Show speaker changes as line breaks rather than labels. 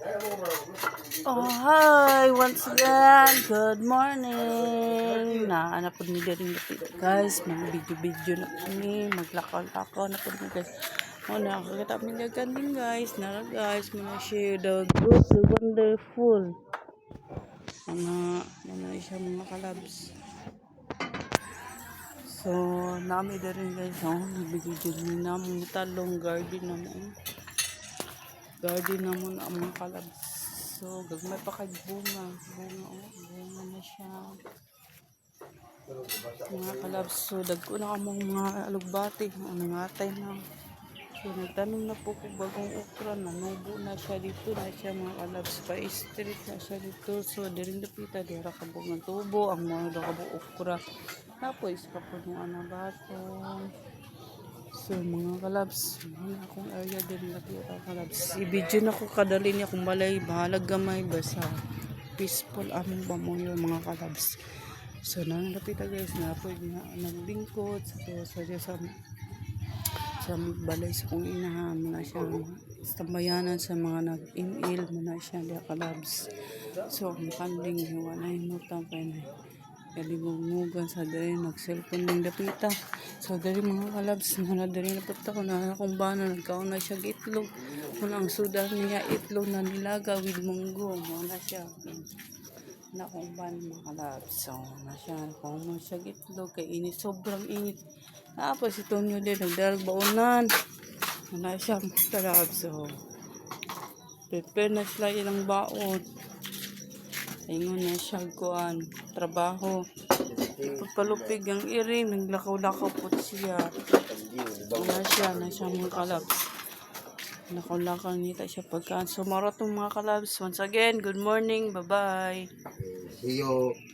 Oh, hi! Once again, good morning! Naanap po ni Daring Lapid, guys. Mga video-video na po ni. Maglakaw-lakaw na po ni, guys. Oh, nakakita po niya din, guys. Nara, guys. Muna siya the good, the wonderful. Muna siya mga kalabs. So, nami Daring, guys. Oh, nagbigay-bigay na mga talong garden na mo. Garden na mo na mga kalabs. So, gagmay pa kay bunga. Bunga na siya. Mga kalabs. So, dagko na kamong mga alugbati. Nangatay na. So, nagtanong na po ko bagong okra. Nanubo na siya dito. Na siya mga kalabs. Pa-street na siya dito. So, diring dapita. Dira kabog ng tubo. Ang mga kabog okra. Tapos, kapag yung anabatong. So, mga kalabs, mga akong area din nakita kalabs. I-video na ko kadali niya kung balay, bahalag gamay, basta peaceful aming pamuyo mga kalabs. So, nanapita guys, na po nga naglingkod, sa balay sa kong inahan, muna siya tambayanan sa mga nag-email, muna siya diya kalabs. So, ang kanding, hiwanay mo tapay na. Kalimumugan sa dali, nag-cellphone ng dapita. So, dali mga kalabs, na dali napunta ko na akong bana, nagkaon na siya itlog. Kung ang sudan niya itlog na nilaga with munggo, na siya. Na akong bana mga kalabs. So, na siya, nagkaon na siya itlog, kay init, sobrang init. Tapos ito nyo din, nagdalag baonan. Na siya mga kalabs. So, prepare na sila ilang baon. Ingon na siya kuan trabaho. Pagpalupig ang iring, naglakaw-lakaw po siya. Na siya mga kalabs. Lakaw-lakaw nita siya pagkaan. So, maratong mga kalabs. Once again, good morning. Bye-bye.
See you.